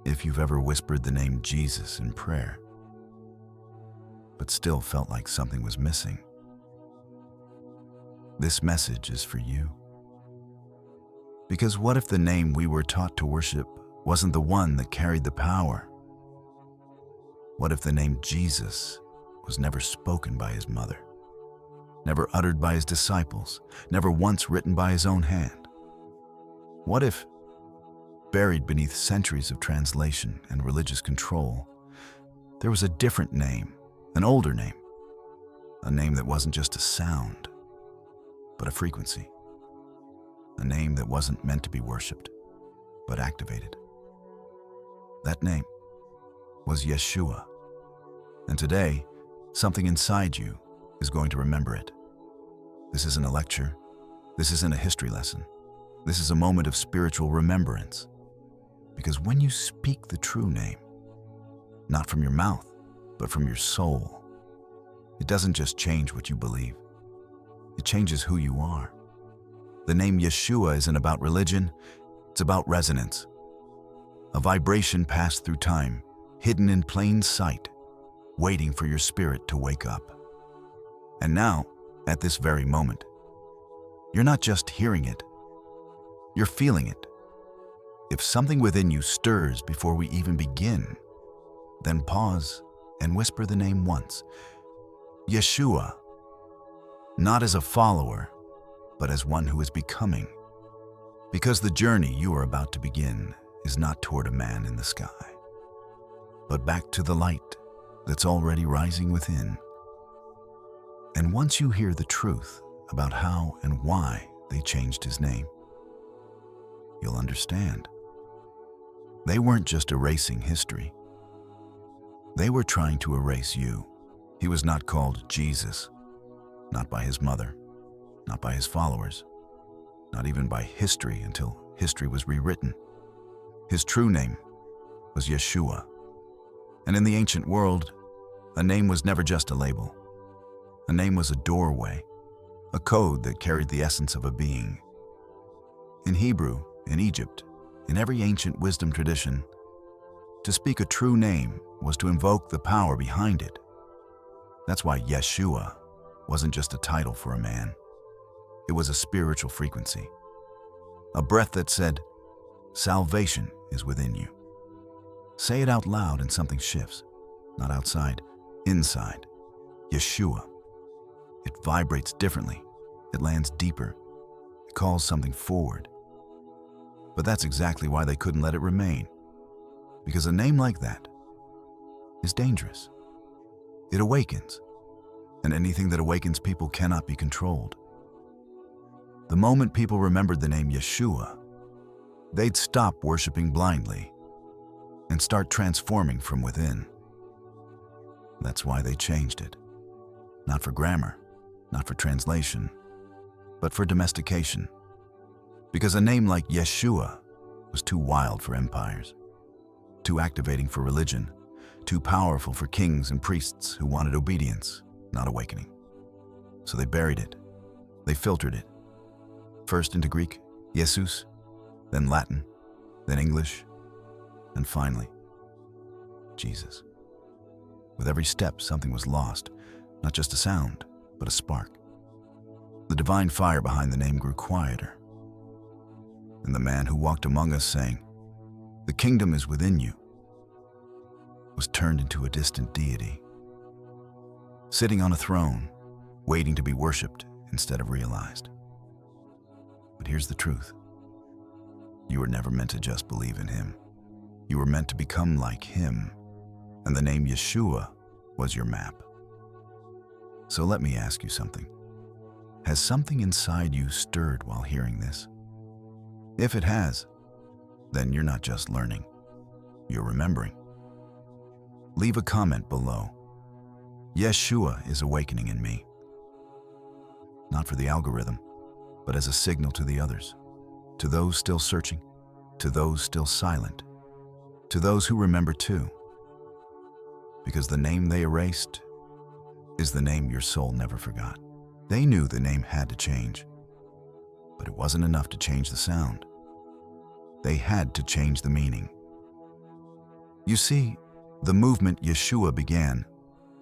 If you've ever whispered the name Jesus in prayer, but still felt like something was missing, this message is for you. Because what if the name we were taught to worship wasn't the one that carried the power? What if the name Jesus was never spoken by his mother, never uttered by his disciples, never once written by his own hand? What if, buried beneath centuries of translation and religious control, there was a different name, an older name, a name that wasn't just a sound, but a frequency, a name that wasn't meant to be worshipped, but activated? That name was Yeshua. And today, something inside you is going to remember it. This isn't a lecture. This isn't a history lesson. This is a moment of spiritual remembrance. Because when you speak the true name, not from your mouth, but from your soul, it doesn't just change what you believe. It changes who you are. The name Yeshua isn't about religion. It's about resonance. A vibration passed through time, hidden in plain sight, waiting for your spirit to wake up. And now, at this very moment, you're not just hearing it, you're feeling it. If something within you stirs before we even begin, then pause and whisper the name once. Yeshua, not as a follower, but as one who is becoming. Because the journey you are about to begin is not toward a man in the sky, but back to the light that's already rising within. And once you hear the truth about how and why they changed his name, you'll understand. They weren't just erasing history. They were trying to erase you. He was not called Jesus, not by his mother, not by his followers, not even by history until history was rewritten. His true name was Yeshua. And in the ancient world, a name was never just a label. A name was a doorway, a code that carried the essence of a being. In Hebrew, in Egypt, in every ancient wisdom tradition, to speak a true name was to invoke the power behind it. That's why Yeshua wasn't just a title for a man. It was a spiritual frequency, a breath that said, salvation is within you. Say it out loud and something shifts, not outside, inside. Yeshua. It vibrates differently. It lands deeper. It calls something forward. But that's exactly why they couldn't let it remain. Because a name like that is dangerous. It awakens. And anything that awakens people cannot be controlled. The moment people remembered the name Yeshua, they'd stop worshiping blindly and start transforming from within. That's why they changed it. Not for grammar, not for translation, but for domestication. Because a name like Yeshua was too wild for empires, too activating for religion, too powerful for kings and priests who wanted obedience, not awakening. So they buried it. They filtered it. First into Greek, Jesus, then Latin, then English, and finally, Jesus. With every step, something was lost, not just a sound, but a spark. The divine fire behind the name grew quieter. And the man who walked among us saying, "The kingdom is within you," was turned into a distant deity, sitting on a throne, waiting to be worshipped instead of realized. But here's the truth. You were never meant to just believe in him. You were meant to become like him, and the name Yeshua was your map. So let me ask you something. Has something inside you stirred while hearing this? If it has, then you're not just learning, you're remembering. Leave a comment below. Yeshua is awakening in me. Not for the algorithm, but as a signal to the others, to those still searching, to those still silent, to those who remember too. Because the name they erased is the name your soul never forgot. They knew the name had to change, but it wasn't enough to change the sound. They had to change the meaning. You see, the movement Yeshua began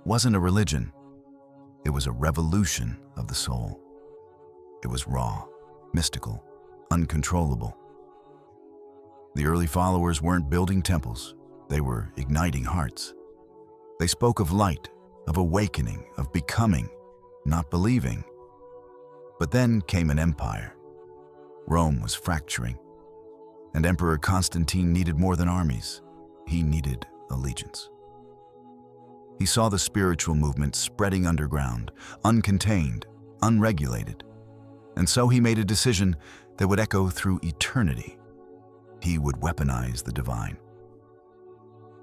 wasn't a religion. It was a revolution of the soul. It was raw, mystical, uncontrollable. The early followers weren't building temples. They were igniting hearts. They spoke of light, of awakening, of becoming, not believing. But then came an empire. Rome was fracturing, and Emperor Constantine needed more than armies. He needed allegiance. He saw the spiritual movement spreading underground, uncontained, unregulated. And so he made a decision that would echo through eternity. He would weaponize the divine.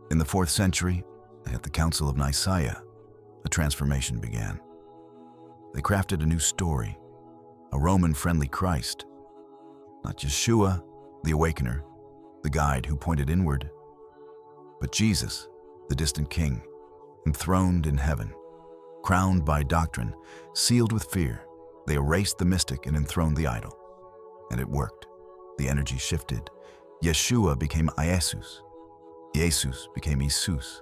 In the 4th century, at the Council of Nicaea, a transformation began. They crafted a new story, a Roman-friendly Christ. Not Yeshua, the awakener, the guide who pointed inward, but Jesus, the distant king, enthroned in heaven, crowned by doctrine, sealed with fear. They erased the mystic and enthroned the idol. And it worked. The energy shifted. Yeshua became Jesus. Jesus became Isus.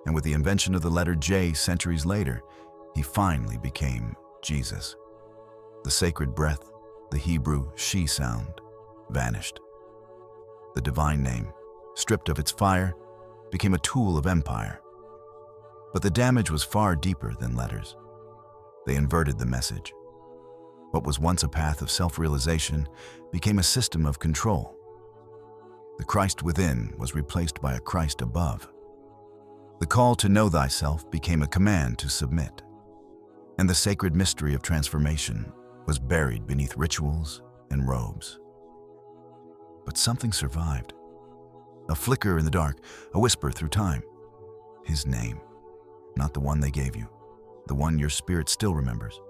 And with the invention of the letter J centuries later, he finally became Jesus. The sacred breath, the Hebrew she sound, vanished. The divine name, stripped of its fire, became a tool of empire. But the damage was far deeper than letters. They inverted the message. What was once a path of self-realization became a system of control. The Christ within was replaced by a Christ above. The call to know thyself became a command to submit. And the sacred mystery of transformation was buried beneath rituals and robes. But something survived. A flicker in the dark, a whisper through time. His name, not the one they gave you, the one your spirit still remembers.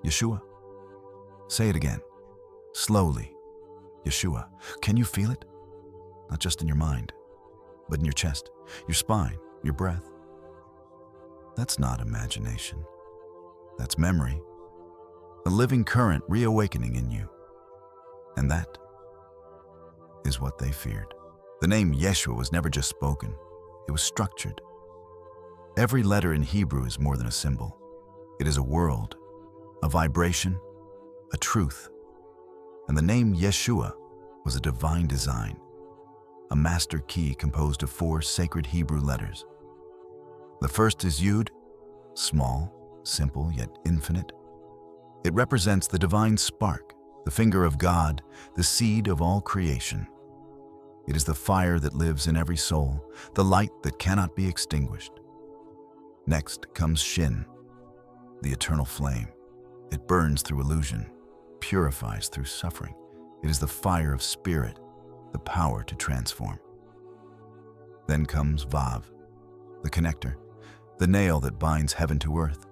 Yeshua. Say it again, slowly. Yeshua. Can you feel it? Not just in your mind, but in your chest, your spine, your breath. That's not imagination. That's memory. A living current reawakening in you. And that is what they feared. The name Yeshua was never just spoken. It was structured. Every letter in Hebrew is more than a symbol. It is a world, a vibration, a truth. And the name Yeshua was a divine design, a master key composed of 4 sacred Hebrew letters. The first is Yud, small, simple, yet infinite. It represents the divine spark, the finger of God, the seed of all creation. It is the fire that lives in every soul, the light that cannot be extinguished. Next comes Shin, the eternal flame. It burns through illusion, purifies through suffering. It is the fire of spirit, the power to transform. Then comes Vav, the connector, the nail that binds heaven to earth,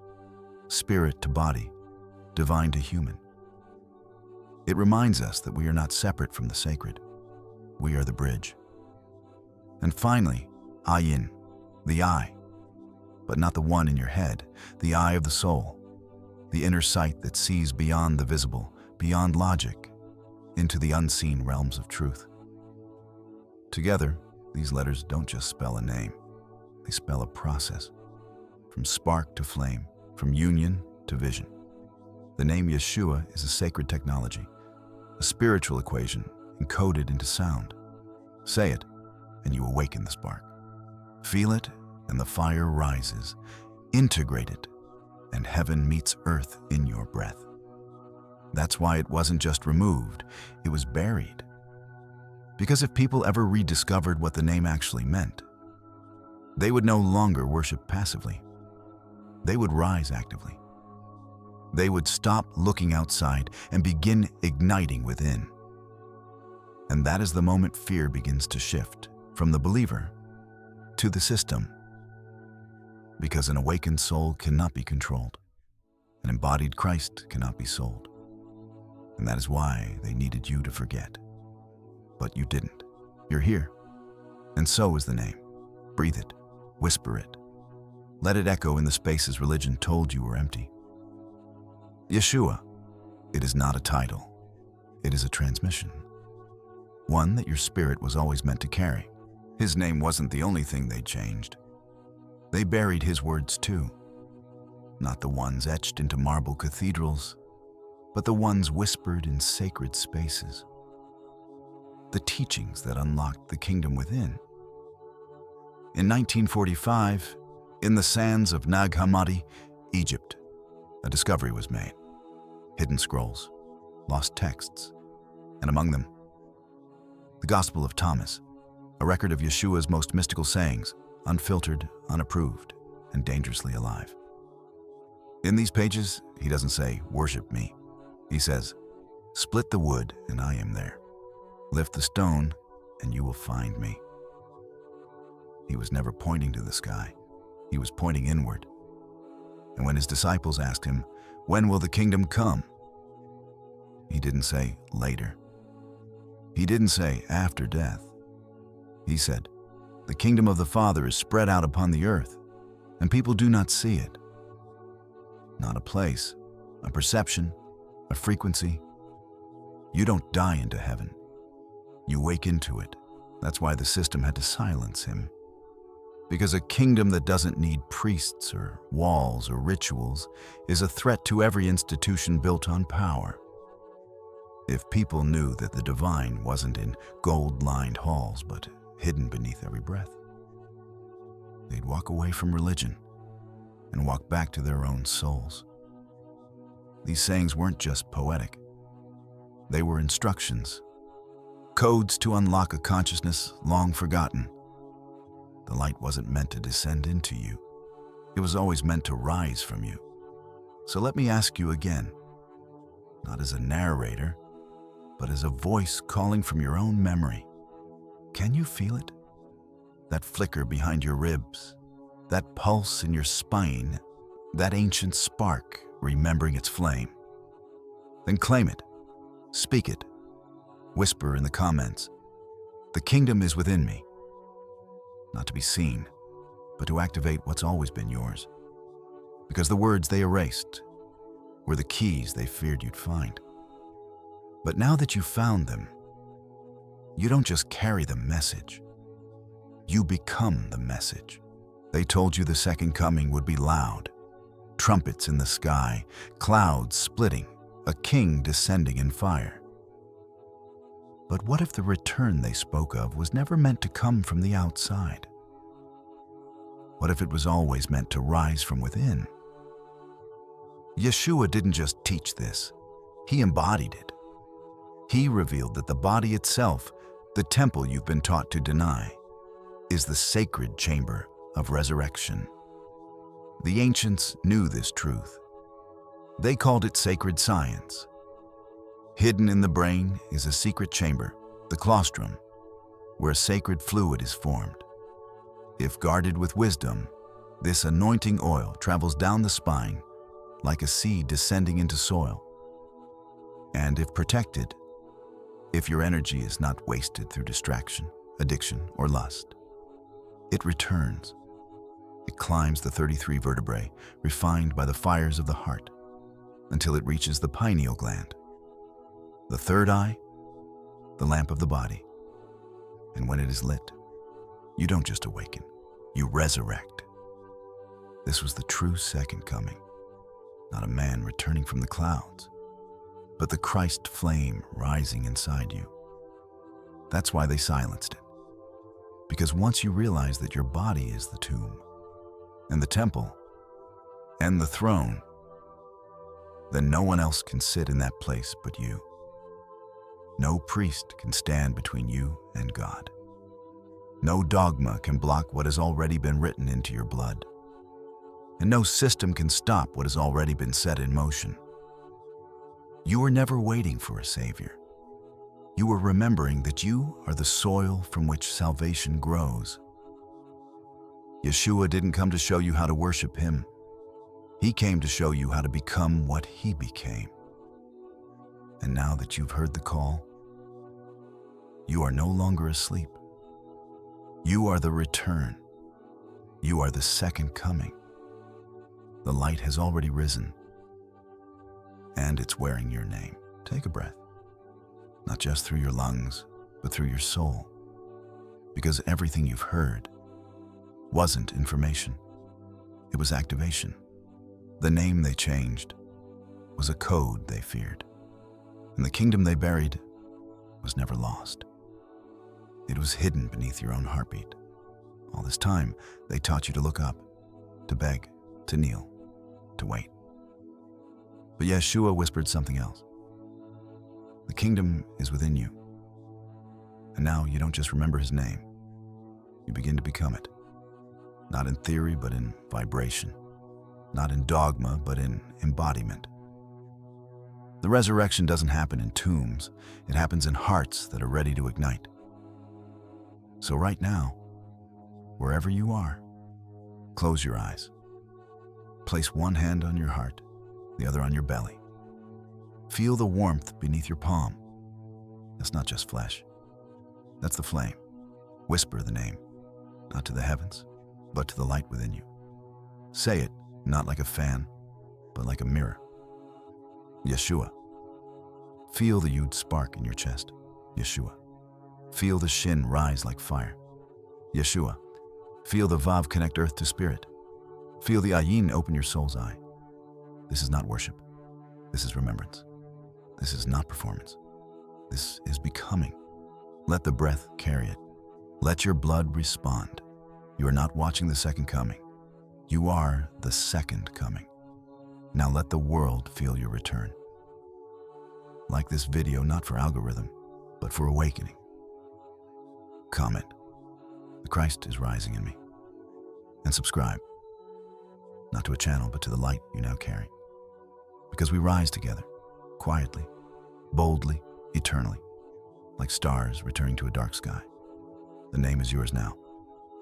spirit to body, divine to human. It reminds us that we are not separate from the sacred. We are the bridge. And finally, Ayin, the eye, but not the one in your head, the eye of the soul, the inner sight that sees beyond the visible, beyond logic, into the unseen realms of truth. Together, these letters don't just spell a name. They spell a process, from spark to flame, from union to vision. The name Yeshua is a sacred technology, a spiritual equation encoded into sound. Say it, and you awaken the spark. Feel it, and the fire rises. Integrate it, and heaven meets earth in your breath. That's why it wasn't just removed, it was buried. Because if people ever rediscovered what the name actually meant, they would no longer worship passively. They would rise actively. They would stop looking outside and begin igniting within. And that is the moment fear begins to shift from the believer to the system. Because an awakened soul cannot be controlled. An embodied Christ cannot be sold. And that is why they needed you to forget. But you didn't. You're here. And so is the name. Breathe it. Whisper it. Let it echo in the spaces religion told you were empty. Yeshua. It is not a title. It is a transmission. One that your spirit was always meant to carry. His name wasn't the only thing they changed. They buried his words too. Not the ones etched into marble cathedrals, but the ones whispered in sacred spaces. The teachings that unlocked the kingdom within. In 1945, in the sands of Nag Hammadi, Egypt, a discovery was made. Hidden scrolls, lost texts, and among them, the Gospel of Thomas, a record of Yeshua's most mystical sayings, unfiltered, unapproved, and dangerously alive. In these pages, he doesn't say, "Worship me." He says, "Split the wood, and I am there. Lift the stone, and you will find me." He was never pointing to the sky. He was pointing inward. And when his disciples asked him, "When will the kingdom come?" he didn't say, "Later." He didn't say, "After death." He said, "The kingdom of the Father is spread out upon the earth, and people do not see it." Not a place, a perception, a frequency. You don't die into heaven. You wake into it. That's why the system had to silence him. Because a kingdom that doesn't need priests or walls or rituals is a threat to every institution built on power. If people knew that the divine wasn't in gold-lined halls but hidden beneath every breath, they'd walk away from religion and walk back to their own souls. These sayings weren't just poetic. They were instructions, codes to unlock a consciousness long forgotten. The light wasn't meant to descend into you. It was always meant to rise from you. So let me ask you again, not as a narrator, but as a voice calling from your own memory. Can you feel it? That flicker behind your ribs, that pulse in your spine, that ancient spark remembering its flame. Then claim it, speak it, whisper in the comments, "The kingdom is within me." Not to be seen, but to activate what's always been yours. Because the words they erased were the keys they feared you'd find. But now that you've found them, you don't just carry the message. You become the message. They told you the second coming would be loud. Trumpets in the sky, clouds splitting, a king descending in fire. But what if the return they spoke of was never meant to come from the outside? What if it was always meant to rise from within? Yeshua didn't just teach this, he embodied it. He revealed that the body itself, the temple you've been taught to deny, is the sacred chamber of resurrection. The ancients knew this truth. They called it sacred science. Hidden in the brain is a secret chamber, the claustrum, where sacred fluid is formed. If guarded with wisdom, this anointing oil travels down the spine like a seed descending into soil. And if protected, if your energy is not wasted through distraction, addiction, or lust, it returns. It climbs the 33 vertebrae, refined by the fires of the heart, until it reaches the pineal gland, the third eye, the lamp of the body. And when it is lit, you don't just awaken, you resurrect. This was the true second coming, not a man returning from the clouds, but the Christ flame rising inside you. That's why they silenced it. Because once you realize that your body is the tomb, and the temple, and the throne, then no one else can sit in that place but you. No priest can stand between you and God. No dogma can block what has already been written into your blood. And no system can stop what has already been set in motion. You were never waiting for a savior. You were remembering that you are the soil from which salvation grows. Yeshua didn't come to show you how to worship him. He came to show you how to become what he became. And now that you've heard the call, you are no longer asleep. You are the return. You are the second coming. The light has already risen, and it's wearing your name. Take a breath, not just through your lungs, but through your soul. Because everything you've heard wasn't information. It was activation. The name they changed was a code they feared. And the kingdom they buried was never lost. It was hidden beneath your own heartbeat. All this time, they taught you to look up, to beg, to kneel, to wait. But Yeshua whispered something else. The kingdom is within you. And now you don't just remember his name. You begin to become it. Not in theory, but in vibration. Not in dogma, but in embodiment. The resurrection doesn't happen in tombs. It happens in hearts that are ready to ignite. So right now, wherever you are, close your eyes. Place one hand on your heart, the other on your belly. Feel the warmth beneath your palm. That's not just flesh. That's the flame. Whisper the name, not to the heavens, but to the light within you. Say it, not like a fan, but like a mirror. Yeshua. Feel the Yud spark in your chest. Yeshua. Feel the Shin rise like fire. Yeshua. Feel the Vav connect earth to spirit. Feel the Ayin open your soul's eye. This is not worship. This is remembrance. This is not performance. This is becoming. Let the breath carry it. Let your blood respond. You are not watching the second coming. You are the second coming. Now let the world feel your return. Like this video, not for algorithm, but for awakening. Comment, the Christ is rising in me. And subscribe, not to a channel, but to the light you now carry. Because we rise together, quietly, boldly, eternally, like stars returning to a dark sky. The name is yours now.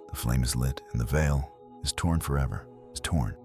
The flame is lit and the veil is torn forever, is torn.